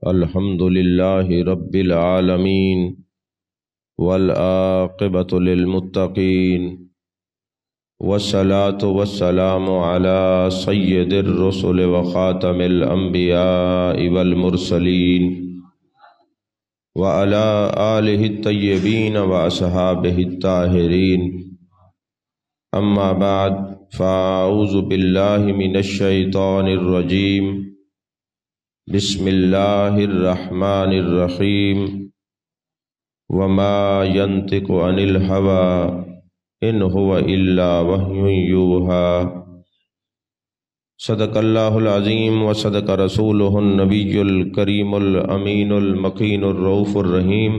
الحمد لله رب العالمين والعاقبة للمتقين والصلاة والسلام على سيد الرسل وخاتم الأنبياء والمرسلين وعلى آله الطيبين وأصحابه الطاهرين أما بعد فأعوذ بالله من الشيطان الرجيم بسم الله الرحمن الرحيم وما ينطق عن الهوى إن هو إلا وحي يوحى صدق الله العظيم وصدق رسوله النبي الكريم الأمين المكين الرؤوف الرحيم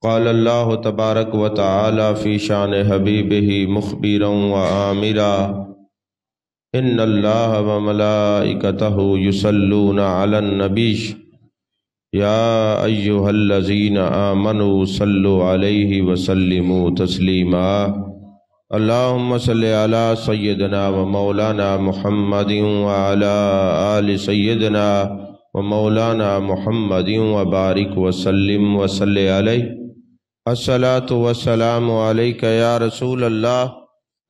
قال الله تبارك وتعالى في شان حبيبه مخبرا وآمرا إن الله وملائكته يصلون على النبي يا أيها الذين آمنوا صلوا عليه وسلموا تسليما اللهم صل على سيدنا ومولانا محمد وعلى آل سيدنا ومولانا محمد وبارك وسلم وصل عليه الصلاة والسلام عليك يا رسول الله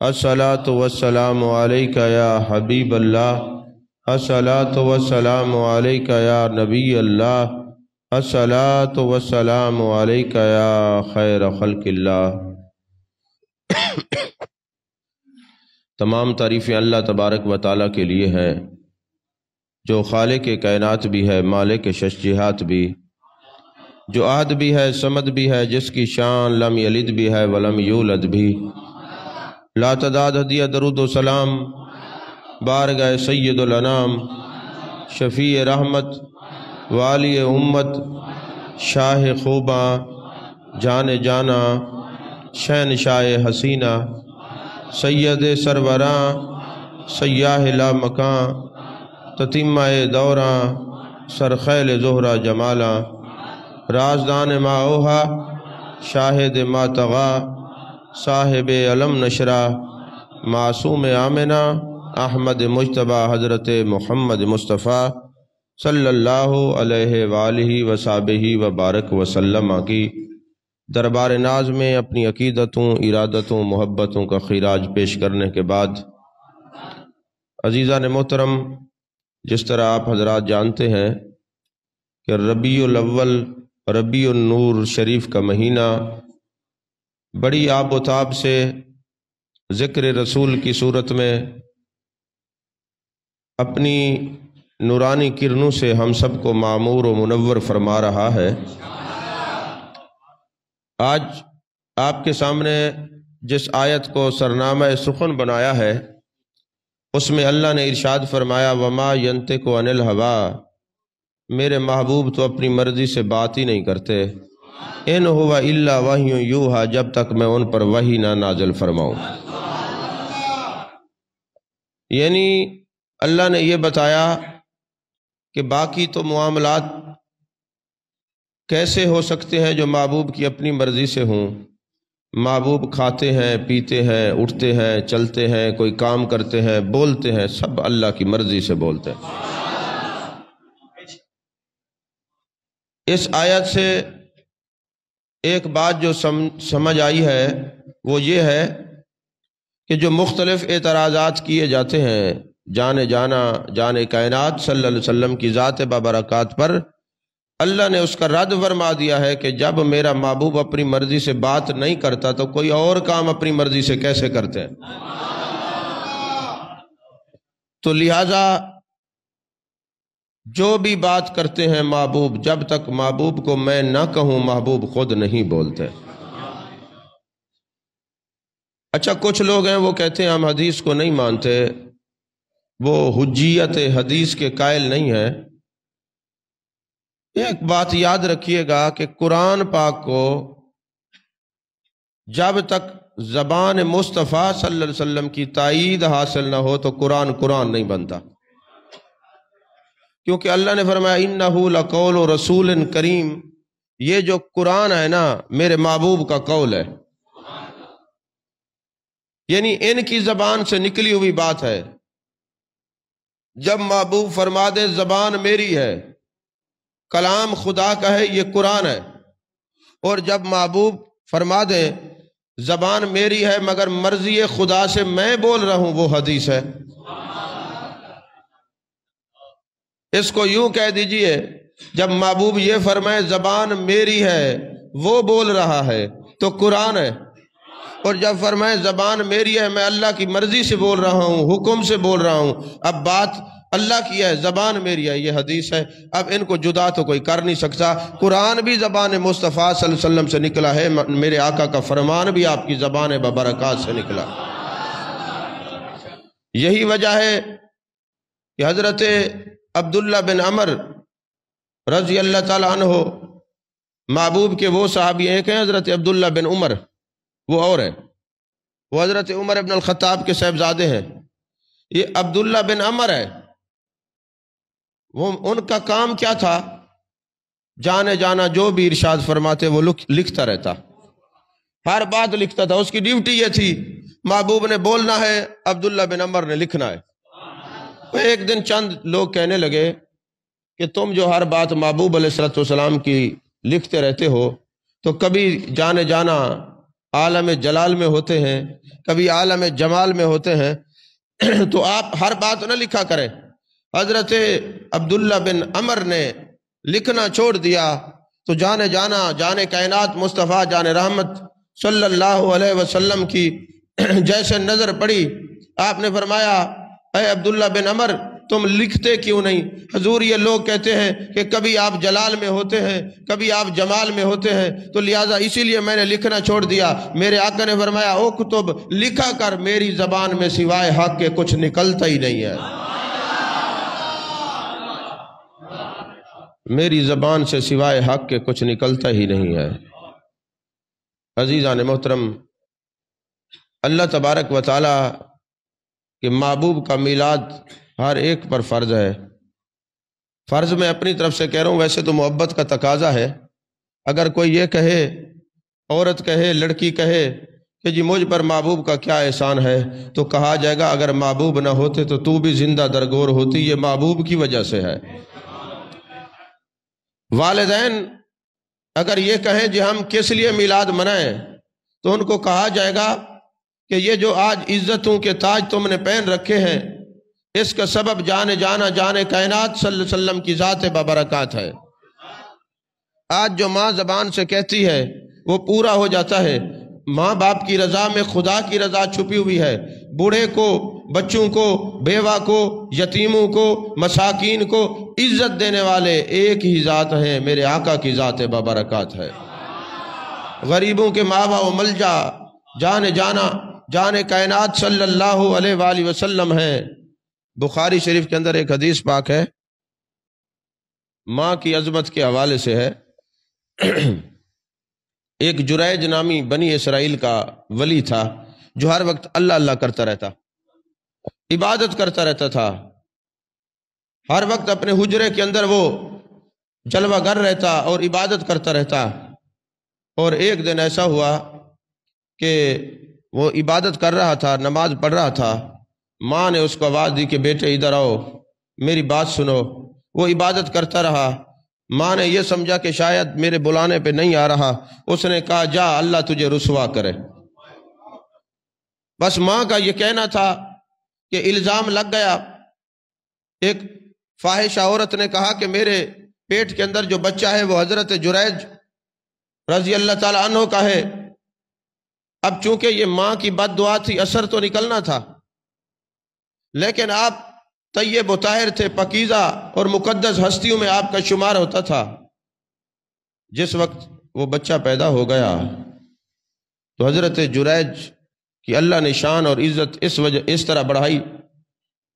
الصلاة والسلام عليك يا حبيب الله الصلاة والسلام عليك يا نبي الله الصلاة والسلام عليك يا خير خلق الله۔ تمام تعریفیں اللہ تبارک و تعالیٰ کے لیے ہیں جو خالق کائنات بھی ہے، مالک ششجہات بھی، جو احد بھی ہے، صمد بھی ہے، جس کی شان لم یلد بھی ہے ولم یولد بھی۔ لا تعداد ہدیہ درود و سلام بارگاہ سید الانام شفیع رحمت والی امت شاہ خوباں جان جانا شہنشاہ حسینہ سید سروراں سیاہ لا مکاں تتمہ دوراں سرخیل زہرہ جمالاں رازدان ما اوہا شاہد ما تغا صاحب علم نشرہ معصوم آمنہ احمد مجتبہ حضرت محمد مصطفیٰ صلی اللہ علیہ وآلہ وصحبہ وبارک وسلم کی دربار ناز میں اپنی عقیدتوں، ارادتوں، محبتوں کا خراج پیش کرنے کے بعد، عزیزان محترم، جس طرح آپ حضرات جانتے ہیں کہ ربیع الاول ربیع النور شریف کا مہینہ بڑی آب و تاب سے ذکر رسول کی صورت میں اپنی نورانی کرنوں سے ہم سب کو معمور و منور فرما رہا ہے۔ آج آپ کے سامنے جس آیت کو سرنامہ سخن بنایا ہے اس میں اللہ نے ارشاد فرمایا وما ینطق عن الہوی، میرے محبوب تو اپنی مرضی سے بات ہی نہیں کرتے، ان ہوا الا وحی یوحی، جب تک میں ان پر وحی نہ نازل فرماؤں۔ یعنی اللہ نے یہ بتایا کہ باقی تو معاملات کیسے ہو سکتے ہیں جو محبوب کی اپنی مرضی سے ہوں۔ محبوب کھاتے ہیں، پیتے ہیں، اٹھتے ہیں، چلتے ہیں، کوئی کام کرتے ہیں، بولتے ہیں، سب اللہ کی مرضی سے بولتے ہیں۔ اس آیت سے ایک بات جو سمجھ آئی ہے وہ یہ ہے کہ جو مختلف اعتراضات کیے جاتے ہیں جان کائنات صلی اللہ علیہ وسلم کی ذات بابرکات پر، اللہ نے اس کا رد فرما دیا ہے کہ جب میرا محبوب اپنی مرضی سے بات نہیں کرتا تو کوئی اور کام اپنی مرضی سے کیسے کرتے ہیں؟ تو لہذا جو بھی بات کرتے ہیں محبوب، جب تک محبوب کو میں نہ کہوں محبوب خود نہیں بولتے۔ اچھا، کچھ لوگ ہیں وہ کہتے ہیں ہم حدیث کو نہیں مانتے، وہ حجیت حدیث کے قائل نہیں ہیں۔ ایک بات یاد رکھیے گا کہ قرآن پاک کو جب تک زبان مصطفیٰ صلی اللہ علیہ وسلم کی تائید حاصل نہ ہو تو قرآن نہیں بنتا، کیونکہ اللہ نے فرمایا انہ لقول رسول کریم، یہ جو قرآن ہے نا میرے محبوب کا قول ہے، یعنی ان کی زبان سے نکلی ہوئی بات ہے۔ جب محبوب فرما دے زبان میری ہے کلام خدا کا ہے، یہ قرآن ہے، اور جب محبوب فرما دیں زبان میری ہے مگر مرضی خدا سے میں بول رہا ہوں، وہ حدیث ہے۔ اس کو یوں کہہ دیجئے، جب محبوب یہ فرمائے زبان میری ہے وہ بول رہا ہے تو قرآن ہے، اور جب فرمائے زبان میری ہے میں اللہ کی مرضی سے بول رہا ہوں، حکم سے بول رہا ہوں، اب بات اللہ کی ہے، زبان میری ہے، یہ حدیث ہے۔ اب ان کو جدا تو کوئی کر نہیں سکتا۔ قرآن بھی زبان مصطفیٰ صلی اللہ علیہ وسلم سے نکلا ہے، میرے آقا کا فرمان بھی آپ کی زبان ببرکات سے نکلا۔ یہی وجہ ہے کہ حضرت عبداللہ بن عمر رضی اللہ تعالیٰ عنہ محبوب کے وہ صحابی، ایک ہیں حضرت عبداللہ بن عمر، وہ اور ہے، وہ حضرت عمر ابن الخطاب کے صاحبزادے ہیں، یہ عبداللہ بن عمر ہے۔ وہ ان کا کام کیا تھا؟ جانے جانا جو بھی ارشاد فرماتے وہ لکھتا رہتا، ہر بات لکھتا تھا، اس کی ڈیوٹی یہ تھی محبوب نے بولنا ہے، عبداللہ بن عمر نے لکھنا ہے۔ ایک دن چند لوگ کہنے لگے کہ تم جو ہر بات محبوب علیہ السلام کی لکھتے رہتے ہو تو کبھی جانے جانا عالم جلال میں ہوتے ہیں، کبھی عالم جمال میں ہوتے ہیں، تو آپ ہر بات نہ لکھا کریں۔ حضرت عبداللہ بن عمر نے لکھنا چھوڑ دیا تو جانے جانا جانے کائنات مصطفیٰ جان رحمت صلی اللہ علیہ وسلم کی جیسے نظر پڑی، آپ نے فرمایا اے عبداللہ بن عمر تم لکھتے کیوں نہیں؟ حضور یہ لوگ کہتے ہیں کہ کبھی آپ جلال میں ہوتے ہیں کبھی آپ جمال میں ہوتے ہیں، تو لہٰذا اسی لیے میں نے لکھنا چھوڑ دیا۔ میرے آقا نے فرمایا اکتب، لکھا کر، میری زبان میں سوائے حق کے کچھ نکلتا ہی نہیں ہے، میری زبان سے سوائے حق کے کچھ نکلتا ہی نہیں ہے۔ عزیزان محترم، اللہ تبارک و تعالی کہ محبوب کا میلاد ہر ایک پر فرض ہے۔ فرض میں اپنی طرف سے کہہ رہا ہوں، ویسے تو محبت کا تقاضا ہے۔ اگر کوئی یہ کہے، عورت کہے، لڑکی کہے کہ جی مجھ پر محبوب کا کیا احسان ہے، تو کہا جائے گا اگر محبوب نہ ہوتے تو تو بھی زندہ درگور ہوتی، یہ محبوب کی وجہ سے ہے۔ والدین اگر یہ کہیں جی ہم کس لیے میلاد منائیں، تو ان کو کہا جائے گا کہ یہ جو آج عزتوں کے تاج تم نے پہن رکھے ہیں، اس کا سبب جانے جانا جانے کائنات صلی اللہ علیہ وسلم کی ذات ببرکات ہے۔ آج جو ماں زبان سے کہتی ہے وہ پورا ہو جاتا ہے۔ ماں باپ کی رضا میں خدا کی رضا چھپی ہوئی ہے۔ بوڑھے کو، بچوں کو، بیوہ کو، یتیموں کو، مساکین کو عزت دینے والے ایک ہی ذات ہیں، میرے آقا کی ذات ببرکات ہے۔ غریبوں کے ماوا و ملجا جانے جانا جانے کائنات صلی اللہ علیہ وآلہ وسلم ہے۔ بخاری شریف کے اندر ایک حدیث پاک ہے، ماں کی عظمت کے حوالے سے ہے۔ ایک جریج نامی بنی اسرائیل کا ولی تھا جو ہر وقت اللہ اللہ کرتا رہتا، عبادت کرتا رہتا تھا، ہر وقت اپنے حجرے کے اندر وہ جلوہ گر رہتا اور عبادت کرتا رہتا۔ اور ایک دن ایسا ہوا کہ وہ عبادت کر رہا تھا، نماز پڑھ رہا تھا، ماں نے اس کو آواز دی کہ بیٹے ادھر آؤ، میری بات سنو۔ وہ عبادت کرتا رہا، ماں نے یہ سمجھا کہ شاید میرے بلانے پہ نہیں آ رہا، اس نے کہا جا اللہ تجھے رسوا کرے۔ بس ماں کا یہ کہنا تھا کہ الزام لگ گیا۔ ایک فاحشہ عورت نے کہا کہ میرے پیٹ کے اندر جو بچہ ہے وہ حضرت جریج رضی اللہ تعالیٰ عنہ کا ہے۔ اب چونکہ یہ ماں کی بد دعا تھی، اثر تو نکلنا تھا، لیکن آپ طیب و طاہر تھے، پاکیزہ اور مقدس ہستیوں میں آپ کا شمار ہوتا تھا۔ جس وقت وہ بچہ پیدا ہو گیا تو حضرت جریج کی اللہ نے شان اور عزت اس طرح بڑھائی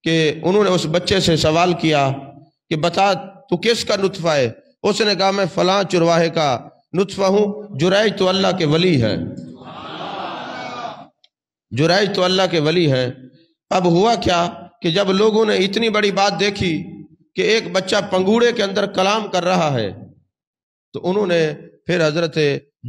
کہ انہوں نے اس بچے سے سوال کیا کہ بتا تو کس کا نطفہ ہے؟ اس نے کہا میں فلاں چرواہے کا نطفہ ہوں۔ جریج تو اللہ کے ولی ہے، جریج تو اللہ کے ولی ہے۔ اب ہوا کیا کہ جب لوگوں نے اتنی بڑی بات دیکھی کہ ایک بچہ پنگوڑے کے اندر کلام کر رہا ہے، تو انہوں نے پھر حضرت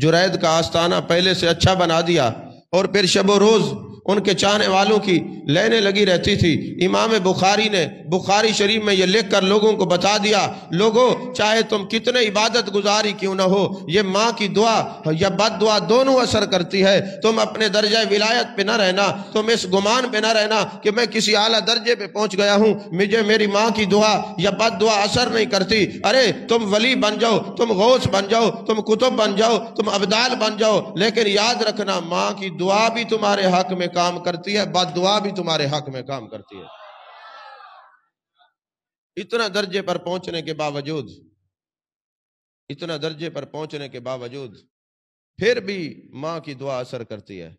جرید کا آستانہ پہلے سے اچھا بنا دیا، اور پھر شب و روز ان کے چاہنے والوں کی لینیں لگی رہتی تھی۔ امام بخاری نے بخاری شریف میں یہ لکھ کر لوگوں کو بتا دیا، لوگوں چاہے تم کتنے عبادت گزاری کیوں نہ ہو، یہ ماں کی دعا یا بد دعا دونوں اثر کرتی ہے۔ تم اپنے درجہ ولایت پہ نہ رہنا، تم اس گمان پہ نہ رہنا کہ میں کسی اعلیٰ درجے پہ پہنچ گیا ہوں، مجھے میری ماں کی دعا یا بد دعا اثر نہیں کرتی۔ ارے تم ولی بن جاؤ، تم غوث بن جاؤ، تم کتب بن جاؤ، تم ابدال بن جاؤ، لیکن یاد رکھنا ماں کی دعا بھی تمہارے حق میں کام کرتی ہے، بد دعا بھی تمہارے حق میں کام کرتی ہے۔ اتنا درجے پر پہنچنے کے باوجود، اتنا درجے پر پہنچنے کے باوجود پھر بھی ماں کی دعا اثر کرتی ہے۔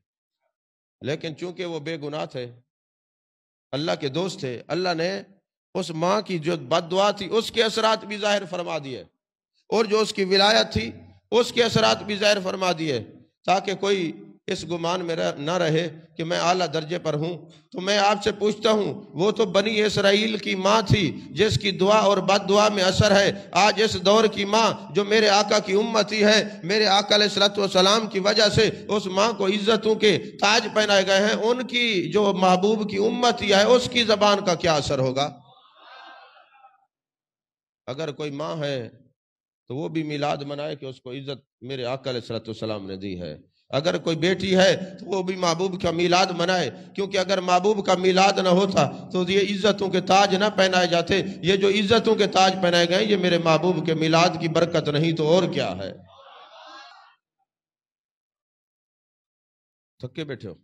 لیکن چونکہ وہ بے گناہ تھے، اللہ کے دوست تھے، اللہ نے اس ماں کی جو بد دعا تھی اس کے اثرات بھی ظاہر فرما دیے، اور جو اس کی ولایت تھی اس کے اثرات بھی ظاہر فرما دیے، تاکہ کوئی اس گمان میں نہ رہے کہ میں اعلیٰ درجے پر ہوں۔ تو میں آپ سے پوچھتا ہوں، وہ تو بنی اسرائیل کی ماں تھی جس کی دعا اور بد دعا میں اثر ہے۔ آج اس دور کی ماں جو میرے آقا کی امتی ہے، میرے آقا علیہ الصلوۃ والسلام کی وجہ سے اس ماں کو عزتوں کے تاج پہنائے گئے ہیں، ان کی جو محبوب کی امتی ہے اس کی زبان کا کیا اثر ہوگا؟ اگر کوئی ماں ہے تو وہ بھی میلاد منائے کہ اس کو عزت میرے آقا علیہ الصلوۃ والسلام نے دی ہے۔ اگر کوئی بیٹی ہے تو وہ بھی محبوب کا میلاد منائے، کیونکہ اگر محبوب کا میلاد نہ ہوتا تو یہ عزتوں کے تاج نہ پہنائے جاتے۔ یہ جو عزتوں کے تاج پہنائے گئے یہ میرے محبوب کے میلاد کی برکت نہیں تو اور کیا ہے؟ تھکے بیٹھے ہو؟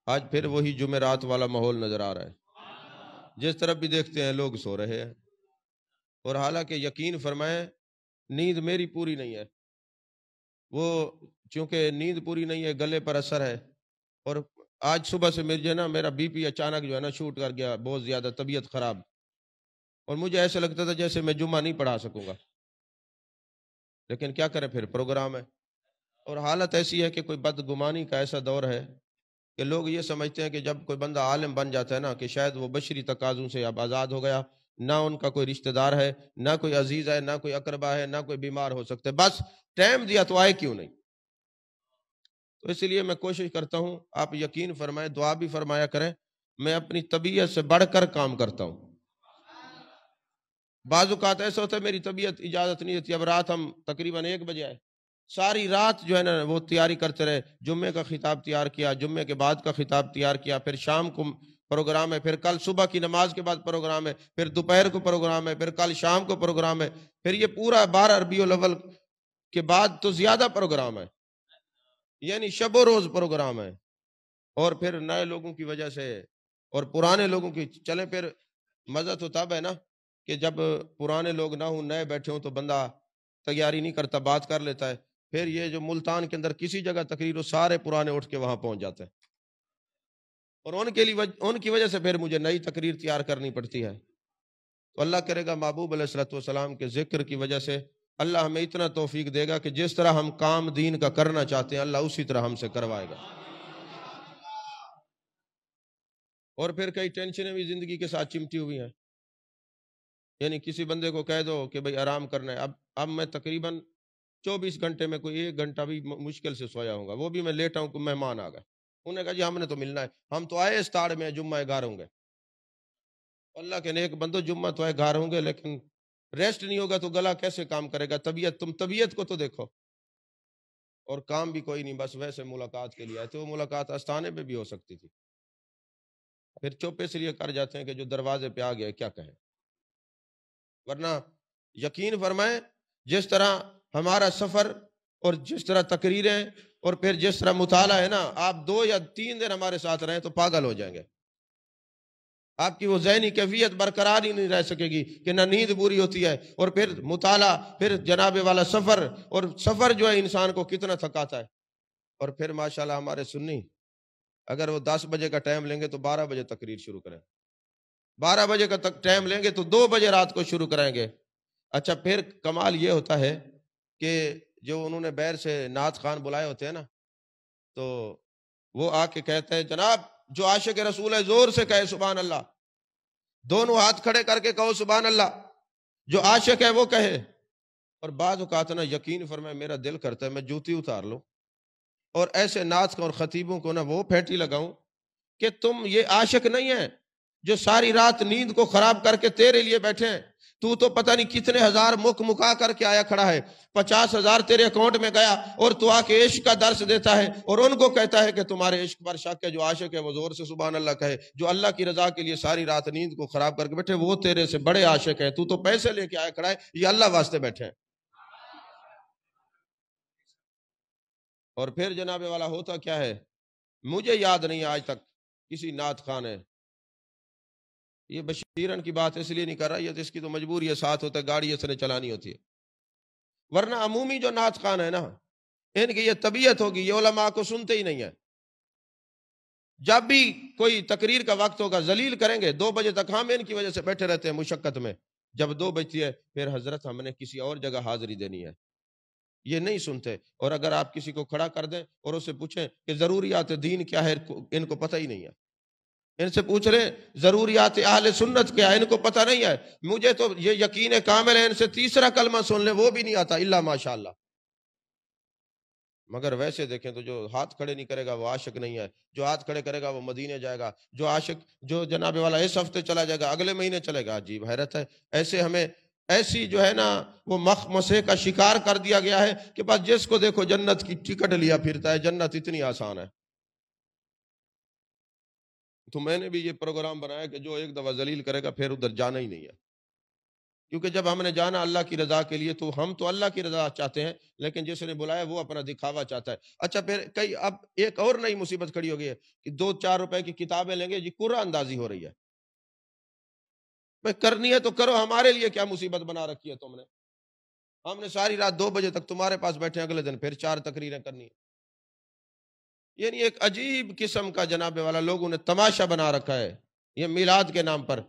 آج پھر وہی جمعرات والا ماحول نظر آ رہا ہے، جس طرف بھی دیکھتے ہیں لوگ سو رہے ہیں، اور حالانکہ یقین فرمائیں نیند میری پوری نہیں ہے، وہ چونکہ نیند پوری نہیں ہے گلے پر اثر ہے، اور آج صبح سے میرا بی پی اچانک جو ہے نا شوٹ کر گیا، بہت زیادہ طبیعت خراب، اور مجھے ایسا لگتا تھا جیسے میں جمعہ نہیں پڑھا سکوں گا، لیکن کیا کریں پھر پروگرام ہے۔ اور حالت ایسی ہے کہ کوئی بدگمانی کا ایسا دور ہے کہ لوگ یہ سمجھتے ہیں کہ جب کوئی بندہ عالم بن جاتا ہے نا کہ شاید وہ بشری تقاضوں سے اب آزاد ہو گیا، نہ ان کا کوئی رشتہ دار ہے، نہ کوئی عزیز ہے، نہ کوئی اقربا ہے، نہ کوئی بیمار ہو سکتے، بس ٹائم دیا تو آئے کیوں نہیں۔ تو اس لیے میں کوشش کرتا ہوں، آپ یقین فرمائیں، دعا بھی فرمایا کریں، میں اپنی طبیعت سے بڑھ کر کام کرتا ہوں۔ بعض اوقات ایسا ہوتا ہے میری طبیعت اجازت نہیں دیتی، اب رات ہم تقریباً 1 بجے آئے، ساری رات جو ہے نا وہ تیاری کرتے رہے، جمعے کا خطاب تیار کیا، جمعے کے بعد کا خطاب تیار کیا، پھر شام کو پروگرام ہے، پھر کل صبح کی نماز کے بعد پروگرام ہے، پھر دوپہر کو پروگرام ہے، پھر کل شام کو پروگرام ہے، پھر یہ پورا 12 ربیع الاول کے بعد تو زیادہ پروگرام ہے، یعنی شب و روز پروگرام ہے، اور پھر نئے لوگوں کی وجہ سے اور پرانے لوگوں کی چلے، پھر مزہ تو تب ہے نا کہ جب پرانے لوگ نہ ہوں، نئے بیٹھے ہوں تو بندہ تیاری نہیں کرتا، بات کر لیتا ہے۔ پھر یہ جو ملتان کے اندر کسی جگہ تقریر ہو، سارے پرانے اٹھ کے وہاں پہنچ جاتے ہیں، اور ان کی وجہ سے پھر مجھے نئی تقریر تیار کرنی پڑتی ہے۔ تو اللہ کرے گا محبوب علیہ الصلوۃ والسلام کے ذکر کی وجہ سے اللہ ہمیں اتنا توفیق دے گا کہ جس طرح ہم کام دین کا کرنا چاہتے ہیں اللہ اسی طرح ہم سے کروائے گا۔ اور پھر کئی ٹینشنیں بھی زندگی کے ساتھ چمٹی ہوئی ہیں، یعنی کسی بندے کو کہہ دو کہ بھئی آرام کرنا ہے، اب میں تقریباً 24 گھنٹے میں کوئی 1 گھنٹہ بھی مشکل سے سویا ہوں گا، وہ بھی میں لیٹا ہوں کہ مہمان آ گئے، انہوں نے کہا جی ہم نے تو ملنا ہے، ہم تو آئے اس تاڑ میں جمعہ گھر ہوں گے۔ اللہ کے نیک بندو، جمعہ تو آئے گھر ہوں گے لیکن ریسٹ نہیں ہوگا تو گلا کیسے کام کرے گا؟ تم طبیعت کو تو دیکھو، اور کام بھی کوئی نہیں، بس ویسے ملاقات کے لیے آئے تھے، وہ ملاقات آستانے پہ بھی ہو سکتی تھی، پھر چوپے سے لیے کر جاتے ہیں کہ جو دروازے پہ آ گیا کیا کہیں۔ ورنہ یقین فرمائیں جس طرح ہمارا سفر اور جس طرح تقریریں اور پھر جس طرح مطالعہ ہے نا، آپ 2 یا 3 دن ہمارے ساتھ رہیں تو پاگل ہو جائیں گے، آپ کی وہ ذہنی کیفیت برقرار ہی نہیں رہ سکے گی کہ نہ نیند پوری ہوتی ہے، اور پھر مطالعہ، پھر جناب والا سفر، اور سفر جو ہے انسان کو کتنا تھکاتا ہے۔ اور پھر ماشاءاللہ ہمارے سنی اگر وہ 10 بجے کا ٹائم لیں گے تو 12 بجے تقریر شروع کریں، 12 بجے کا ٹائم لیں گے تو 2 بجے رات کو شروع کریں گے۔ اچھا پھر کمال یہ ہوتا ہے کہ جو انہوں نے بیر سے نعت خوان بلائے ہوتے ہیں نا، تو وہ آ کے کہتے ہیں جناب جو عاشق رسول ہے زور سے کہے سبحان اللہ، دونوں ہاتھ کھڑے کر کے کہو سبحان اللہ، جو عاشق ہے وہ کہے۔ اور بعض اوقات نا یقین فرمائے میرا دل کرتا ہے میں جوتی اتار لوں، اور ایسے نعت اور خطیبوں کو نہ وہ پھیٹی لگاؤں کہ تم یہ عاشق نہیں ہیں جو ساری رات نیند کو خراب کر کے تیرے لیے بیٹھے ہیں. تو پتہ نہیں کتنے ہزار مکا کر کے آیا کھڑا ہے, 50,000 تیرے اکاؤنٹ میں گیا, اور تو آ کے عشق کا درس دیتا ہے اور ان کو کہتا ہے کہ تمہارے عشق پر شک ہے. جو عاشق ہے وہ زور سے سبحان اللہ کہے. جو اللہ کی رضا کے لیے ساری رات نیند کو خراب کر کے بیٹھے وہ تیرے سے بڑے عاشق ہیں. تو پیسے لے کے آیا کھڑا ہے, یہ اللہ واسطے بیٹھے ہیں. اور پھر جناب والا ہوتا کیا ہے, مجھے یاد نہیں آج تک کسی نعت خان ہے, یہ بشیرن کی بات اس لیے نہیں کر رہا, یہ اس کی تو مجبوری ہے, ساتھ ہوتا ہے گاڑی اس نے چلانی ہوتی ہے, ورنہ عمومی جو نعت خان ہے نا ان کی یہ طبیعت ہوگی, یہ علماء کو سنتے ہی نہیں ہے. جب بھی کوئی تقریر کا وقت ہوگا ذلیل کریں گے, 2 بجے تک ہم ان کی وجہ سے بیٹھے رہتے ہیں مشقت میں, جب 2 بجتی ہے پھر حضرت ہم نے کسی اور جگہ حاضری دینی ہے, یہ نہیں سنتے. اور اگر آپ کسی کو کھڑا کر دیں اور اس سے پوچھیں کہ ضروریات دین کیا ہے, ان کو پتہ ہی نہیں ہے. ان سے پوچھ رہے ضروریات اہل سنت کیا ہے, ان کو پتہ نہیں ہے. مجھے تو یہ یقین کامل ہے ان سے تیسرا کلمہ سن لیں وہ بھی نہیں آتا الا ماشاءاللہ. مگر ویسے دیکھیں تو جو ہاتھ کھڑے نہیں کرے گا وہ عاشق نہیں ہے, جو ہاتھ کھڑے کرے گا وہ مدینے جائے گا, جو عاشق جو جناب والا اس ہفتے چلا جائے گا اگلے مہینے چلے گا. عجیب حیرت ہے, ایسے ہمیں ایسی جو ہے نا وہ مخمسے کا شکار کر دیا گیا ہے کہ بس جس کو دیکھو جنت کی ٹکٹ لیا پھرتا ہے. جنت اتنی آسان ہے. تو میں نے بھی یہ پروگرام بنایا کہ جو ایک دفعہ ذلیل کرے گا پھر ادھر جانا ہی نہیں ہے, کیونکہ جب ہم نے جانا اللہ کی رضا کے لیے تو ہم تو اللہ کی رضا چاہتے ہیں, لیکن جس نے بلایا وہ اپنا دکھاوا چاہتا ہے. اچھا پھر کئی اب ایک اور نئی مصیبت کھڑی ہو گئی ہے کہ 2-4 روپے کی کتابیں لیں گے جی, قرآن اندازی ہو رہی ہے. بھئی کرنی ہے تو کرو, ہمارے لیے کیا مصیبت بنا رکھی ہے تم نے. ہم نے ساری رات 2 بجے تک تمہارے پاس بیٹھے, اگلے دن پھر 4 تقریریں کرنی ہے. یعنی ایک عجیب قسم کا جناب والا لوگوں نے تماشا بنا رکھا ہے یہ میلاد کے نام پر.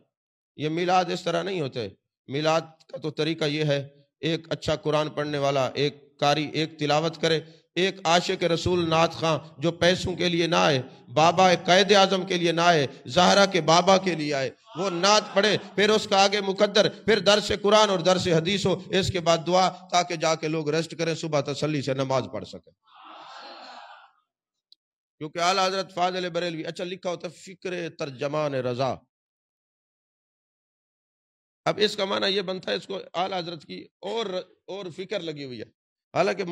یہ میلاد اس طرح نہیں ہوتے. میلاد کا تو طریقہ یہ ہے, ایک اچھا قرآن پڑھنے والا, ایک قاری ایک تلاوت کرے, ایک عاشق رسول نعت خاں جو پیسوں کے لیے نہ آئے, بابا قائد اعظم کے لیے نہ آئے, زہرا کے بابا کے لیے آئے, وہ نعت پڑھے, پھر اس کا آگے مقدر, پھر درس قرآن اور درس حدیث ہو, اس کے بعد دعا, تاکہ جا کے لوگ ریسٹ کریں, صبح تسلی سے نماز پڑھ سکیں. کیونکہ اعلیٰ حضرت فاضل بریلوی, اچھا لکھا ہوتا ہے فکر ترجمان رضا. اب اس کا معنی یہ بنتا ہے اس کو اعلیٰ حضرت کی اور فکر لگی ہوئی ہے. حالانکہ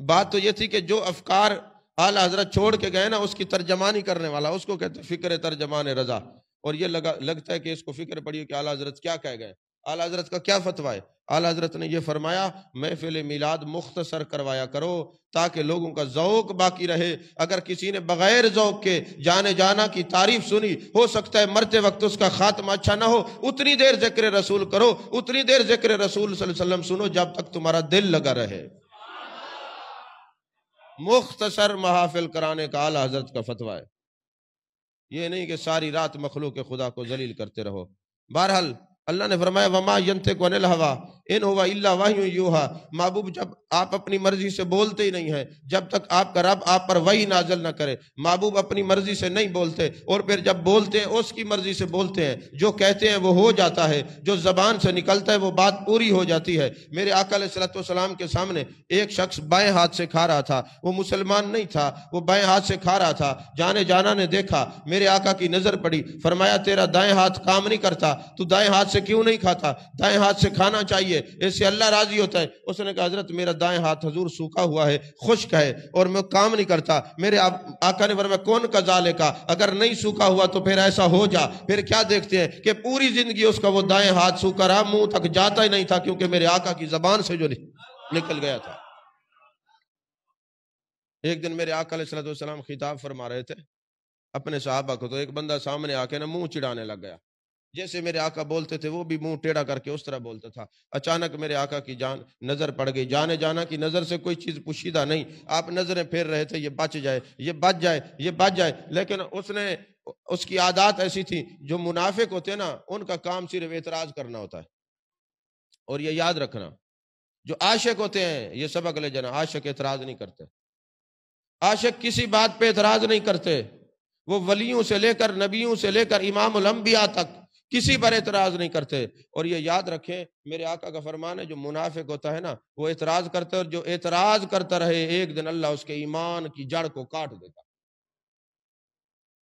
بات تو یہ تھی کہ جو افکار اعلیٰ حضرت چھوڑ کے گئے نا اس کی ترجمانی کرنے والا, اس کو کہتے ہیں فکر ترجمان رضا. اور یہ لگتا ہے کہ اس کو فکر پڑی کہ اعلیٰ حضرت کیا کہہ گئے, اعلیٰ حضرت کا کیا فتویٰ ہے. اعلیٰ حضرت نے یہ فرمایا محفل میلاد مختصر کروایا کرو تاکہ لوگوں کا ذوق باقی رہے. اگر کسی نے بغیر ذوق کے جانے جانا کی تعریف سنی, ہو سکتا ہے مرتے وقت اس کا خاتمہ اچھا نہ ہو. اتنی دیر ذکر رسول کرو, اتنی دیر ذکر رسول صلی اللہ علیہ وسلم سنو جب تک تمہارا دل لگا رہے. مختصر محافل کرانے کا اعلیٰ حضرت کا فتویٰ ہے, یہ نہیں کہ ساری رات مخلوق خدا کو ذلیل کرتے رہو. بہرحال اللہ نے فرمایا وما ینطق عن الہویٰ ان ہوا الا وحی یوحیٰ. محبوب جب آپ اپنی مرضی سے بولتے ہی نہیں ہیں, جب تک آپ کا رب آپ پر وحی نازل نہ کرے. محبوب اپنی مرضی سے نہیں بولتے, اور پھر جب بولتے ہیں اس کی مرضی سے بولتے ہیں. جو کہتے ہیں وہ ہو جاتا ہے, جو زبان سے نکلتا ہے وہ بات پوری ہو جاتی ہے. میرے آقا علیہ الصلوۃ والسلام کے سامنے ایک شخص بائیں ہاتھ سے کھا رہا تھا, وہ مسلمان نہیں تھا, وہ بائیں ہاتھ سے کھا رہا تھا. جانے جانا نے دیکھا, میرے آقا کی نظر پڑی, فرمایا تیرا دائیں ہاتھ کام نہیں کرتا, تو دائیں ہاتھ سے کیوں نہیں کھاتا, دائیں ہاتھ سے کھانا چاہیے, اس سے اللہ راضی ہوتا ہے. اس نے کہا حضرت میرا دائیں ہاتھ حضور سوکھا ہوا ہے, خشک ہے, اور میں کام نہیں کرتا. میرے آقا نے فرمایا کون کا ذالکا, اگر نہیں سوکھا ہوا تو پھر ایسا ہو جا. پھر کیا دیکھتے ہیں کہ پوری زندگی اس کا وہ دائیں ہاتھ سوکھا رہا, منہ تک جاتا ہی نہیں تھا, کیونکہ میرے آقا کی زبان سے جو نکل گیا تھا. ایک دن میرے آقا علیہ الصلوۃ والسلام خطاب فرما رہے تھے اپنے صحابہ کو, تو ایک بندہ سامنے آ کے نا منہ چڑھانے لگ گیا. جیسے میرے آقا بولتے تھے وہ بھی منہ ٹیڑھا کر کے اس طرح بولتا تھا. اچانک میرے آقا کی نظر پڑ گئی. جانے جانا کی نظر سے کوئی چیز پوشیدہ نہیں, آپ نظریں پھیر رہے تھے, یہ بچ جائے, یہ بچ جائے, یہ بچ جائے. لیکن اس کی عادات ایسی تھی, جو منافق ہوتے ہیں نا ان کا کام صرف اعتراض کرنا ہوتا ہے. اور یہ یاد رکھنا, جو عاشق ہوتے ہیں یہ سبق لے جانا, عاشق اعتراض نہیں کرتے. عاشق کسی بات پہ اعتراض نہیں کرتے. وہ ولیوں سے لے کر نبیوں سے لے کر امام الانبیاء تک کسی پر اعتراض نہیں کرتے۔ اور یہ یاد رکھیں، میرے آقا کا فرمان ہے جو منافق ہوتا ہے نا وہ اعتراض کرتا ہے، اور جو اعتراض کرتا رہے ایک دن اللہ اس کے ایمان کی جڑ کو کاٹ دیتا،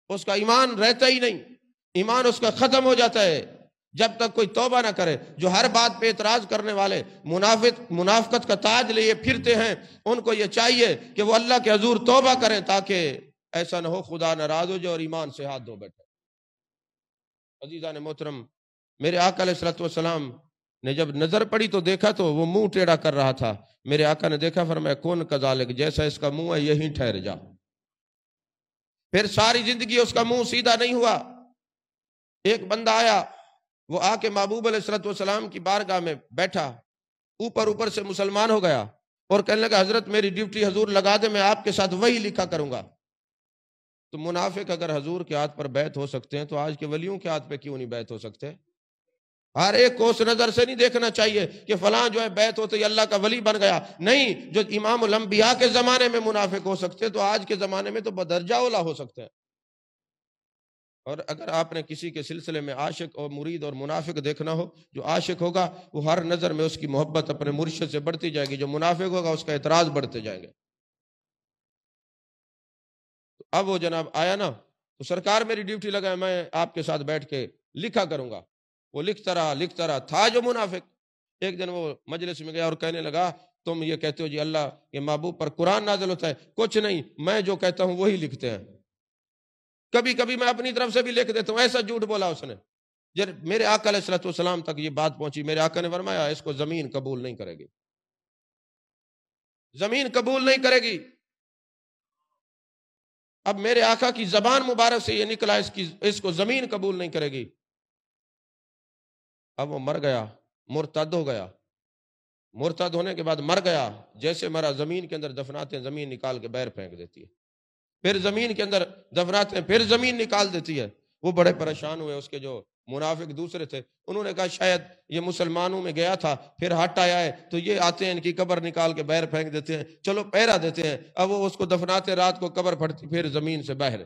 اس کا ایمان رہتا ہی نہیں، ایمان اس کا ختم ہو جاتا ہے جب تک کوئی توبہ نہ کرے۔ جو ہر بات پہ اعتراض کرنے والے منافقت کا تاج لیے پھرتے ہیں، ان کو یہ چاہیے کہ وہ اللہ کے حضور توبہ کریں تاکہ ایسا نہ ہو خدا ناراض ہو جائے اور ایمان سے ہاتھ دھو بیٹھے۔ عزیزان محترم، میرے آقا علیہ الصلوۃ والسلام نے جب نظر پڑی تو دیکھا تو وہ منہ ٹیڑھا کر رہا تھا۔ میرے آقا نے دیکھا، فرمایا کون کذالک، جیسا اس کا منہ ہے یہیں ٹھہر جا۔ پھر ساری زندگی اس کا منہ سیدھا نہیں ہوا۔ ایک بندہ آیا، وہ آ کے محبوب علیہ الصلوۃ والسلام کی بارگاہ میں بیٹھا، اوپر سے مسلمان ہو گیا اور کہنے لگا حضرت میری ڈیوٹی حضور لگا دے، میں آپ کے ساتھ وہی لکھا کروں گا۔ تو منافق اگر حضور کے ہاتھ پر بیعت ہو سکتے ہیں تو آج کے ولیوں کے ہاتھ پہ کیوں نہیں بیعت ہو سکتے؟ ہر ایک کو اس نظر سے نہیں دیکھنا چاہیے کہ فلاں جو ہے بیعت ہوتے ہی اللہ کا ولی بن گیا۔ نہیں، جو امام الانبیاء کے زمانے میں منافق ہو سکتے تو آج کے زمانے میں تو بدرجہ اولا ہو سکتے ہیں۔ اور اگر آپ نے کسی کے سلسلے میں عاشق اور مرید اور منافق دیکھنا ہو، جو عاشق ہوگا وہ ہر نظر میں اس کی محبت اپنے مرشد سے بڑھتی جائے گی، جو منافق ہوگا اس کا اعتراض بڑھتے جائیں گے۔ اب وہ جناب آیا نا تو سرکار میری ڈیوٹی لگا ہے، میں آپ کے ساتھ بیٹھ کے لکھا کروں گا۔ وہ لکھتا رہا تھا جو منافق۔ ایک دن وہ مجلس میں گیا اور کہنے لگا تم یہ کہتے ہو جی اللہ کے محبوب پر قرآن نازل ہوتا ہے، کچھ نہیں، میں جو کہتا ہوں وہی لکھتے ہیں، کبھی کبھی میں اپنی طرف سے بھی لکھ دیتا ہوں۔ ایسا جھوٹ بولا اس نے۔ جب میرے آقا علیہ الصلوۃ والسلام تک یہ بات پہنچی، میرے آقا نے فرمایا اس کو زمین قبول نہیں کرے گی، زمین قبول نہیں کرے گی۔ اب میرے آقا کی زبان مبارک سے یہ نکلا اس کو زمین قبول نہیں کرے گی۔ اب وہ مر گیا، مرتد ہو گیا۔ مرتد ہونے کے بعد مر گیا، جیسے مرا زمین کے اندر دفناتے ہیں، زمین نکال کے باہر پھینک دیتی ہے، پھر زمین کے اندر دفناتے ہیں، پھر زمین نکال دیتی ہے۔ وہ بڑے پریشان ہوئے، اس کے جو منافق دوسرے تھے انہوں نے کہا شاید یہ مسلمانوں میں گیا تھا پھر ہٹ آیا ہے تو یہ آتے ہیں ان کی قبر نکال کے باہر پھینک دیتے ہیں، چلو پہرا دیتے ہیں۔ اب وہ اس کو دفناتے، رات کو قبر پھٹتی، پھر زمین سے باہر۔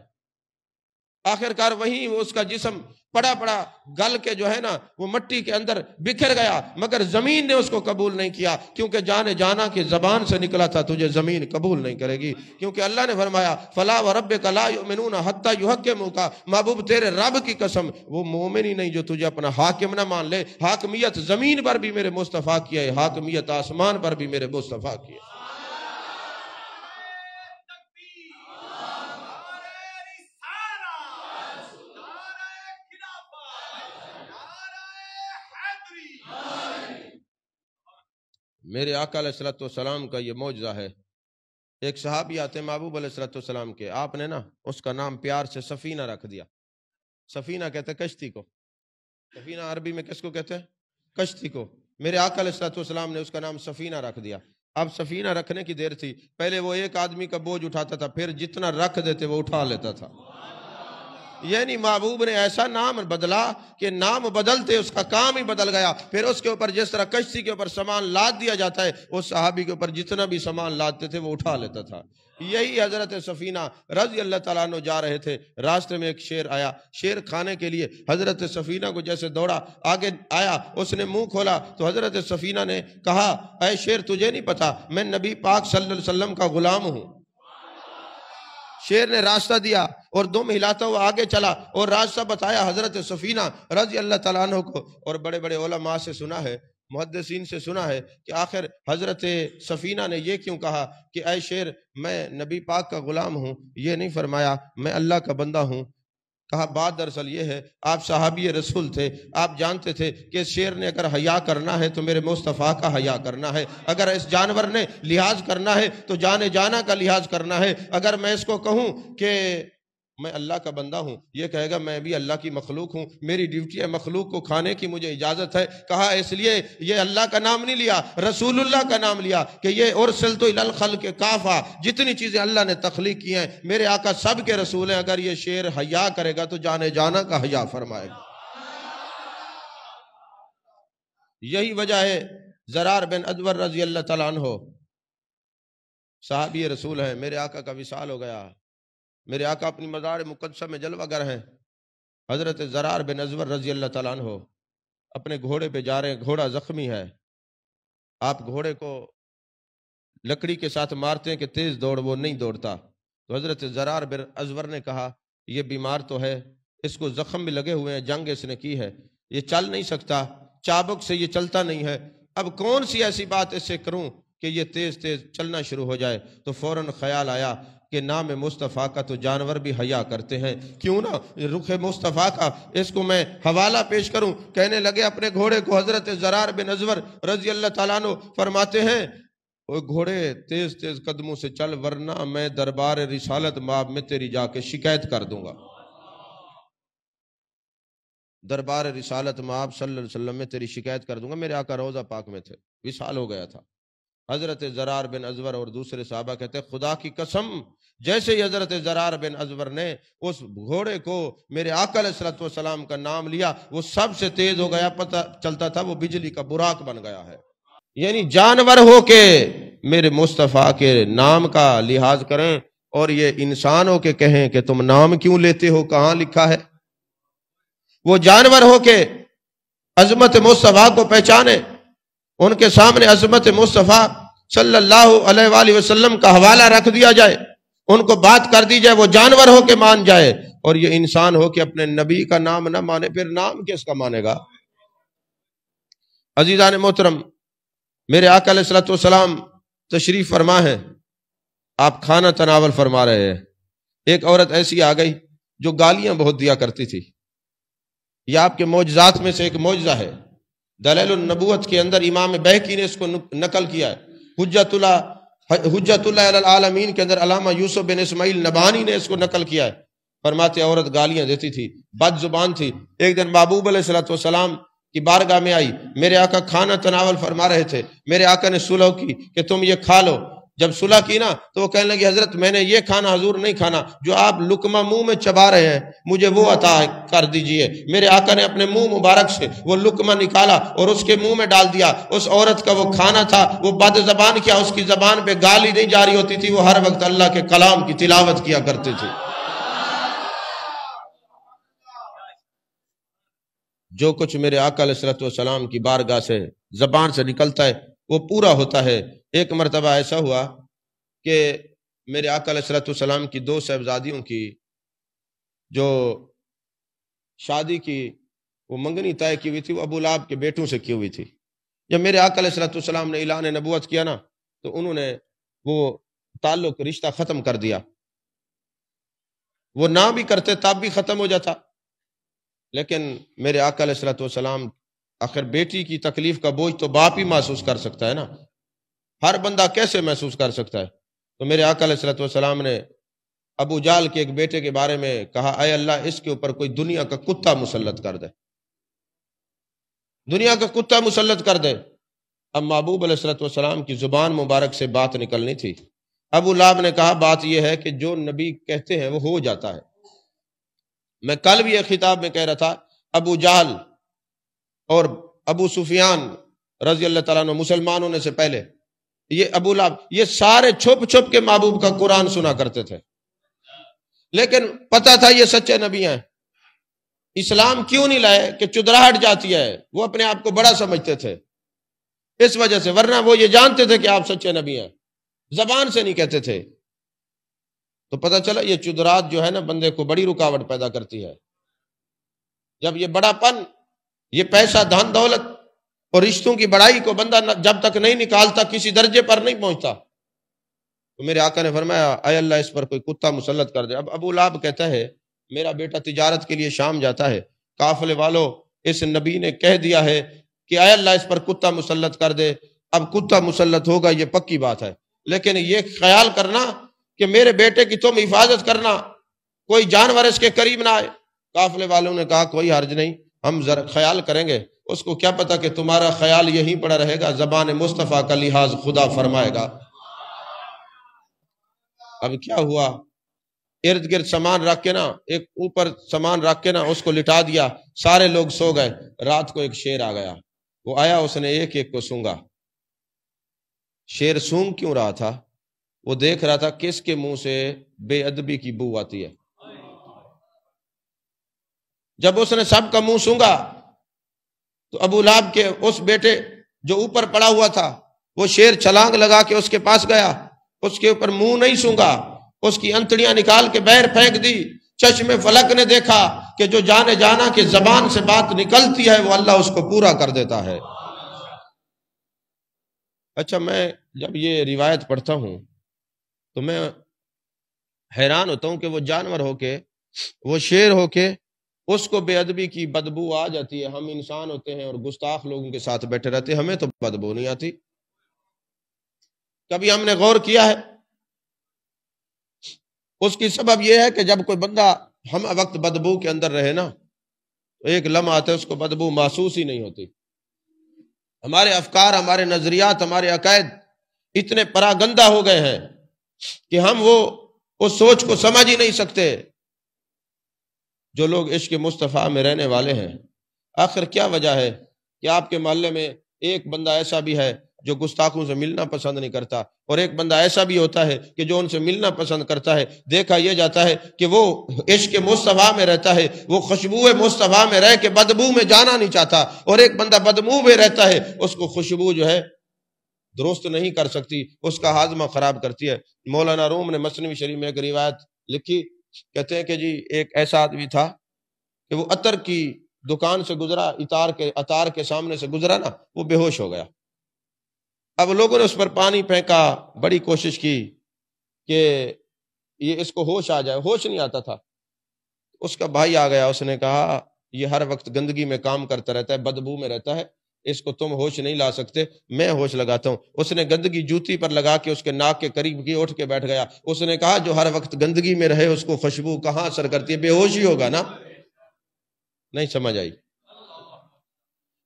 آخر کار وہیں وہ اس کا جسم پڑا پڑا گل کے جو ہے نا وہ مٹی کے اندر بکھر گیا، مگر زمین نے اس کو قبول نہیں کیا، کیونکہ جانے جانا کی زبان سے نکلا تھا تجھے زمین قبول نہیں کرے گی، کیونکہ اللہ نے فرمایا فلا وربک لا یؤمنون حتی یحکموک، محبوب تیرے رب کی قسم وہ مومن ہی نہیں جو تجھے اپنا حاکم نہ مان لے۔ حاکمیت زمین پر بھی میرے مصطفیٰ کی ہے، حاکمیت آسمان پر بھی میرے مصطفیٰ کی ہے۔ میرے آقا علیہ الصلوۃ والسلام کا یہ معجزہ ہے۔ ایک صحابی آتے ہیں محبوب علیہ الصلوۃ والسلام کے، آپ نے نا اس کا نام پیار سے سفینہ رکھ دیا۔ سفینہ کہتے ہیں کشتی کو، سفینہ عربی میں کس کو کہتے ہیں؟ کشتی کو۔ میرے آقا علیہ الصلوۃ والسلام نے اس کا نام سفینہ رکھ دیا۔ اب سفینہ رکھنے کی دیر تھی، پہلے وہ ایک آدمی کا بوجھ اٹھاتا تھا، پھر جتنا رکھ دیتے وہ اٹھا لیتا تھا۔ یعنی محبوب نے ایسا نام بدلا کہ نام بدلتے اس کا کام ہی بدل گیا۔ پھر اس کے اوپر جس طرح کشتی کے اوپر سامان لاد دیا جاتا ہے، اس صحابی کے اوپر جتنا بھی سامان لادتے تھے وہ اٹھا لیتا تھا۔ یہی حضرت سفینہ رضی اللہ تعالیٰ عنہ جا رہے تھے، راستے میں ایک شیر آیا، شیر کھانے کے لیے حضرت سفینہ کو جیسے دوڑا آگے آیا، اس نے منہ کھولا تو حضرت سفینہ نے کہا اے شیر تجھے نہیں پتا میں نبی پاک صلی اللہ علیہ وسلم کا غلام ہوں۔ شیر نے راستہ دیا اور دم ہلاتا ہوا آگے چلا اور راستہ بتایا حضرت سفینہ رضی اللہ تعالیٰ عنہ کو۔ اور بڑے بڑے علماء سے سنا ہے، محدثین سے سنا ہے کہ آخر حضرت سفینہ نے یہ کیوں کہا کہ اے شیر میں نبی پاک کا غلام ہوں، یہ نہیں فرمایا میں اللہ کا بندہ ہوں۔ کہا بات دراصل یہ ہے آپ صحابی رسول تھے، آپ جانتے تھے کہ اس شیر نے اگر حیا کرنا ہے تو میرے مصطفیٰ کا حیا کرنا ہے، اگر اس جانور نے لحاظ کرنا ہے تو جانے جانا کا لحاظ کرنا ہے۔ اگر میں اس کو کہوں کہ میں اللہ کا بندہ ہوں، یہ کہے گا میں بھی اللہ کی مخلوق ہوں، میری ڈیوٹی ہے مخلوق کو کھانے کی، مجھے اجازت ہے۔ کہا اس لیے یہ اللہ کا نام نہیں لیا، رسول اللہ کا نام لیا کہ یہ ارسلت الی الخلق کافہ، جتنی چیزیں اللہ نے تخلیق کی ہیں میرے آقا سب کے رسول ہیں، اگر یہ شیر حیا کرے گا تو جانے جانا کا حیا فرمائے گا۔ یہی وجہ ہے زرار بن ادور رضی اللہ تعالیٰ عنہ صحابی رسول ہیں، میرے آقا کا وصال ہو گیا، میرے آقا اپنی مزار مقدسہ میں جلوہ گر ہیں، حضرت زرار بن ازور رضی اللہ تعالیٰ عنہ اپنے گھوڑے پہ جا رہے ہیں، گھوڑا زخمی ہے، آپ گھوڑے کو لکڑی کے ساتھ مارتے ہیں کہ تیز دوڑ، وہ نہیں دوڑتا، تو حضرت زرار بن ازور نے کہا یہ بیمار تو ہے، اس کو زخم بھی لگے ہوئے ہیں، جنگ اس نے کی ہے، یہ چل نہیں سکتا، چابک سے یہ چلتا نہیں ہے، اب کون سی ایسی بات اس سے کروں کہ یہ تیز تیز چلنا شروع ہو جائے؟ تو فوراً خیال آیا کہ نام مصطفیٰ کا تو جانور بھی حیا کرتے ہیں، کیوں نہ رخ مصطفیٰ کا اس کو میں حوالہ پیش کروں۔ کہنے لگے اپنے گھوڑے کو، حضرت زرار بن ازور رضی اللہ تعالیٰ عنہ فرماتے ہیں وہ گھوڑے تیز تیز قدموں سے چل، ورنہ میں دربار رسالت مآب میں تیری جا کے شکایت کر دوں گا، دربار رسالت مآب صلی اللہ علیہ وسلم میں تیری شکایت کر دوں گا۔ میرے آقا روضہ پاک میں تھے، وصال ہو گیا تھا۔ حضرت زرار بن ازور اور دوسرے صحابہ کہتے ہیں خدا کی قسم، جیسے ہی حضرت زرار بن ازور نے اس گھوڑے کو میرے آقا علیہ السلام کا نام لیا، وہ سب سے تیز ہو گیا، پتہ چلتا تھا وہ بجلی کا براق بن گیا ہے۔ یعنی جانور ہو کے میرے مصطفیٰ کے نام کا لحاظ کریں، اور یہ انسان ہو کے کہیں کہ تم نام کیوں لیتے ہو، کہاں لکھا ہے؟ وہ جانور ہو کے عظمت مصطفیٰ کو پہچانے، ان کے سامنے عظمت مصطفیٰ صلی اللہ علیہ وآلہ وسلم کا حوالہ رکھ دیا جائے، ان کو بات کر دی جائے، وہ جانور ہو کے مان جائے، اور یہ انسان ہو کے اپنے نبی کا نام نہ مانے، پھر نام کس کا مانے گا؟ عزیزان محترم، میرے آقا علیہ السلام تشریف فرما ہے، آپ کھانا تناول فرما رہے ہیں، ایک عورت ایسی آ گئی جو گالیاں بہت دیا کرتی تھی، یہ آپ کے معجزات میں سے ایک معجزہ ہے، دلیل النبوت کے اندر امام بہقی نے اس کو نقل کیا ہے، حجت اللہ علی العالمین کے اندر علامہ یوسف بن اسماعیل نبہانی نے اس کو نقل کیا ہے، فرماتے عورت گالیاں دیتی تھی، بد زبان تھی۔ ایک دن محبوب علیہ السلام کی بارگاہ میں آئی، میرے آقا کھانا تناول فرما رہے تھے، میرے آقا نے صلح کی کہ تم یہ کھا لو، جب صلح کی نا تو وہ کہنے لگی حضرت میں نے یہ کھانا حضور نہیں کھانا، جو آپ لقمہ منہ میں چبا رہے ہیں مجھے وہ عطا کر دیجئے۔ میرے آقا نے اپنے منہ مبارک سے وہ لقمہ نکالا اور اس کے منہ میں ڈال دیا، اس عورت کا وہ کھانا تھا، وہ بد زبان کیا، اس کی زبان پہ گالی نہیں جاری ہوتی تھی، وہ ہر وقت اللہ کے کلام کی تلاوت کیا کرتے تھے۔ جو کچھ میرے آقا علیہ السلام کی بارگاہ سے زبان سے نکلتا ہے وہ پورا ہوتا ہے۔ ایک مرتبہ ایسا ہوا کہ میرے آقا علیہ السلام کی دو صاحبزادیوں کی جو شادی کی وہ منگنی طے کی ہوئی تھی، وہ ابو لہب کے بیٹوں سے کی ہوئی تھی۔ جب میرے آقا علیہ السلام نے اعلان نبوت کیا نا تو انہوں نے وہ تعلق رشتہ ختم کر دیا، وہ نہ بھی کرتے تب بھی ختم ہو جاتا، لیکن میرے آقا علیہ السلام آخر بیٹی کی تکلیف کا بوجھ تو باپ ہی محسوس کر سکتا ہے نا، ہر بندہ کیسے محسوس کر سکتا ہے؟ تو میرے آقا علیہ السلام نے ابو جال کے ایک بیٹے کے بارے میں کہا اے اللہ اس کے اوپر کوئی دنیا کا کتا مسلط کر دے، دنیا کا کتا مسلط کر دے۔ اب محبوب علیہ السلام کی زبان مبارک سے بات نکلنی تھی، ابو لہب نے کہا بات یہ ہے کہ جو نبی کہتے ہیں وہ ہو جاتا ہے۔ میں کل بھی ایک خطاب میں کہہ رہا تھا، ابو جہل اور ابو سفیان رضی اللہ تعالیٰ عنہ مسلمان ہونے سے پہلے، یہ ابو لہب، یہ سارے چھپ چھپ کے محبوب کا قرآن سنا کرتے تھے، لیکن پتہ تھا یہ سچے نبی ہیں۔ اسلام کیوں نہیں لائے کہ چدراہٹ جاتی ہے، وہ اپنے آپ کو بڑا سمجھتے تھے اس وجہ سے، ورنہ وہ یہ جانتے تھے کہ آپ سچے نبی ہیں، زبان سے نہیں کہتے تھے۔ تو پتہ چلا یہ چدرات جو ہے نا بندے کو بڑی رکاوٹ پیدا کرتی ہے۔ جب یہ بڑا پن، یہ پیسہ دھن دولت اور رشتوں کی بڑائی کو بندہ جب تک نہیں نکالتا کسی درجے پر نہیں پہنچتا۔ تو میرے آقا نے فرمایا اے اللہ اس پر کوئی کتا مسلط کر دے۔ اب ابو لہب کہتا ہے میرا بیٹا تجارت کے لیے شام جاتا ہے، قافلے والوں اس نبی نے کہہ دیا ہے کہ اے اللہ اس پر کتا مسلط کر دے، اب کتا مسلط ہوگا یہ پکی بات ہے، لیکن یہ خیال کرنا کہ میرے بیٹے کی تم حفاظت کرنا، کوئی جانور اس کے قریب نہ آئے۔ قافلے والوں نے کہا کوئی حرج نہیں، ہم ذرا خیال کریں گے، اس کو کیا پتا کہ تمہارا خیال یہیں پڑا رہے گا، زبان مصطفیٰ کا لحاظ خدا فرمائے گا۔ اب کیا ہوا، ارد گرد سامان رکھ کے نا، ایک اوپر سامان رکھ کے نا اس کو لٹا دیا، سارے لوگ سو گئے۔ رات کو ایک شیر آ گیا، وہ آیا اس نے ایک ایک کو سونگا۔ شیر سونگ کیوں رہا تھا؟ وہ دیکھ رہا تھا کس کے منہ سے بے ادبی کی بو آتی ہے۔ جب اس نے سب کا منہ سونگا تو ابو لہب کے اس بیٹے جو اوپر پڑا ہوا تھا وہ شیر چھلانگ لگا کے اس کے پاس گیا، اس کے اوپر منہ نہیں سونگا، اس کی انتڑیاں نکال کے باہر پھینک دی۔ چشم فلک نے دیکھا کہ جو جانے جانا کہ زبان سے بات نکلتی ہے وہ اللہ اس کو پورا کر دیتا ہے۔ اچھا، میں جب یہ روایت پڑھتا ہوں تو میں حیران ہوتا ہوں کہ وہ جانور ہو کے، وہ شیر ہو کے، اس کو بے ادبی کی بدبو آ جاتی ہے۔ ہم انسان ہوتے ہیں اور گستاخ لوگوں کے ساتھ بیٹھے رہتے ہیں، ہمیں تو بدبو نہیں آتی۔ کبھی ہم نے غور کیا ہے؟ اس کی سبب یہ ہے کہ جب کوئی بندہ ہم وقت بدبو کے اندر رہے نا، تو ایک لمحہ آتا ہے اس کو بدبو محسوس ہی نہیں ہوتی۔ ہمارے افکار، ہمارے نظریات، ہمارے عقائد اتنے پراگندہ ہو گئے ہیں کہ ہم وہ اس سوچ کو سمجھ ہی نہیں سکتے۔ جو لوگ عشق مصطفیٰ میں رہنے والے ہیں، آخر کیا وجہ ہے کہ آپ کے محلے میں ایک بندہ ایسا بھی ہے جو گستاخوں سے ملنا پسند نہیں کرتا، اور ایک بندہ ایسا بھی ہوتا ہے کہ جو ان سے ملنا پسند کرتا ہے۔ دیکھا یہ جاتا ہے کہ وہ عشق مصطفیٰ میں رہتا ہے، وہ خوشبو مصطفیٰ میں رہ کے بدبو میں جانا نہیں چاہتا، اور ایک بندہ بدبو میں رہتا ہے، اس کو خوشبو جو ہے درست نہیں کر سکتی، اس کا ہاضمہ خراب کرتی ہے۔ مولانا روم نے مثنوی شریف میں ایک روایت لکھی، کہتے ہیں کہ جی ایک ایسا آدمی تھا کہ وہ عطر کی دکان سے گزرا، عطار کے سامنے سے گزرا نا، وہ بے ہوش ہو گیا۔ اب لوگوں نے اس پر پانی پھینکا، بڑی کوشش کی کہ یہ اس کو ہوش آ جائے، ہوش نہیں آتا تھا۔ اس کا بھائی آ گیا، اس نے کہا یہ ہر وقت گندگی میں کام کرتا رہتا ہے، بدبو میں رہتا ہے، اس کو تم ہوش نہیں لا سکتے، میں ہوش لگاتا ہوں۔ اس نے گندگی جوتی پر لگا کے اس کے ناک کے قریب کی، اٹھ کے بیٹھ گیا۔ اس نے کہا جو ہر وقت گندگی میں رہے اس کو خوشبو کہاں اثر کرتی ہے، بے ہوش ہی ہوگا نا۔ نہیں سمجھ آئی؟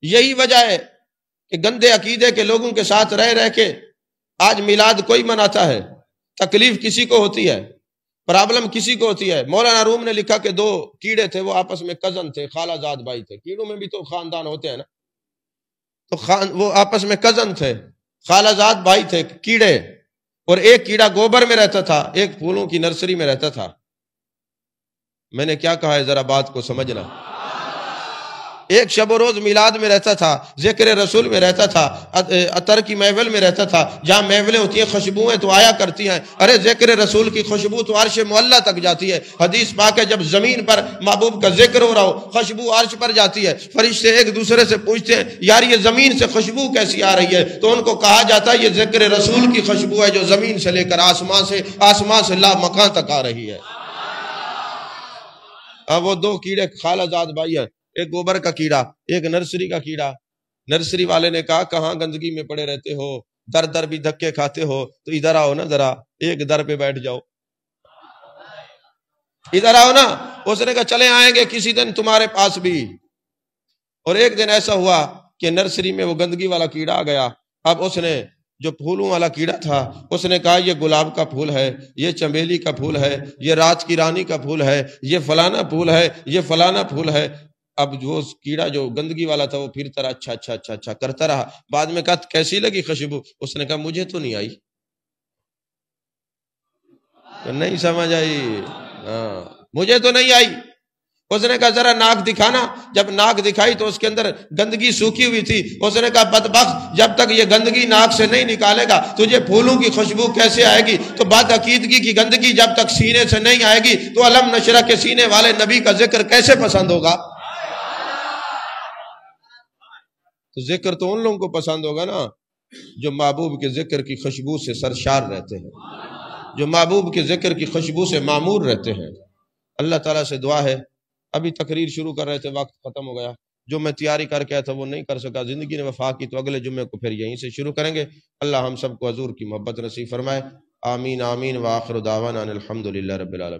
یہی وجہ ہے کہ گندے عقیدے کے لوگوں کے ساتھ رہ رہ کے آج میلاد کوئی مناتا ہے، تکلیف کسی کو ہوتی ہے، پرابلم کسی کو ہوتی ہے۔ مولانا روم نے لکھا کہ دو کیڑے تھے، وہ آپس میں کزن تھے، خالہ زاد بھائی تھے۔ کیڑوں میں بھی تو خاندان ہوتے ہیں نا، تو وہ آپس میں کزن تھے، خالہ زاد بھائی تھے کیڑے، اور ایک کیڑا گوبر میں رہتا تھا، ایک پھولوں کی نرسری میں رہتا تھا۔ میں نے کیا کہا ہے ذرا بات کو سمجھنا۔ ایک شب و روز میلاد میں رہتا تھا، ذکر رسول میں رہتا تھا، عطر کی محفل میں رہتا تھا، جہاں محفلیں ہوتی ہیں خوشبوئیں تو آیا کرتی ہیں۔ ارے ذکر رسول کی خوشبو تو عرش معلیٰ تک جاتی ہے۔ حدیث پاک ہے جب زمین پر محبوب کا ذکر ہو رہا ہو، خوشبو عرش پر جاتی ہے۔ فرشتے ایک دوسرے سے پوچھتے ہیں یار یہ زمین سے خوشبو کیسی آ رہی ہے؟ تو ان کو کہا جاتا ہے یہ ذکر رسول کی خوشبو ہے جو زمین سے لے کر آسمان سے لا مکان تک آ رہی ہے۔ اب وہ دو کیڑے خالہ زاد بھائی ہیں، ایک گوبر کا کیڑا، ایک نرسری کا کیڑا۔ نرسری والے نے کہا کہاں گندگی میں پڑے رہتے ہو، در در بھی دھکے کھاتے ہو، تو ادھر آؤ نا، ذرا ایک در پہ بیٹھ جاؤ، ادھر آؤ نا۔ اس نے کہا چلے آئیں گے کسی دن تمہارے پاس بھی۔ اور ایک دن ایسا ہوا کہ نرسری میں وہ گندگی والا کیڑا آ گیا۔ اب اس نے جو پھولوں والا کیڑا تھا اس نے کہا یہ گلاب کا پھول ہے، یہ چمیلی کا پھول ہے، یہ رات کی رانی کا پھول ہے، یہ فلانا پھول ہے، یہ فلانا پھول ہے۔ اب جو کیڑا جو گندگی والا تھا وہ پھرتا رہا، اچھا اچھا اچھا اچھا کرتا رہا۔ بعد میں کہا کیسی لگی خوشبو؟ اس نے کہا مجھے تو نہیں آئی۔ نہیں سمجھ آئی؟ ہاں، مجھے تو نہیں آئی۔ اس نے کہا ذرا ناک دکھانا۔ جب ناک دکھائی تو اس کے اندر گندگی سوکھی ہوئی تھی۔ اس نے کہا بدبخت جب تک یہ گندگی ناک سے نہیں نکالے گا تجھے پھولوں کی خوشبو کیسے آئے گی؟ تو بد عقیدگی کی گندگی جب تک سینے سے نہیں آئے گی تو علم نشرہ کے سینے والے نبی کا ذکر کیسے پسند ہوگا؟ تو ذکر تو ان لوگوں کو پسند ہوگا نا جو محبوب کے ذکر کی خوشبو سے سرشار رہتے ہیں، جو محبوب کے ذکر کی خوشبو سے معمور رہتے ہیں۔ اللہ تعالیٰ سے دعا ہے، ابھی تقریر شروع کر رہے تھے، وقت ختم ہو گیا، جو میں تیاری کر کے آیا تھا وہ نہیں کر سکا، زندگی نے وفا کی، تو اگلے جمعے کو پھر یہیں سے شروع کریں گے۔ اللہ ہم سب کو حضور کی محبت نصیب فرمائے، آمین آمین، وآخر دعوانا الحمدللہ رب العالمین۔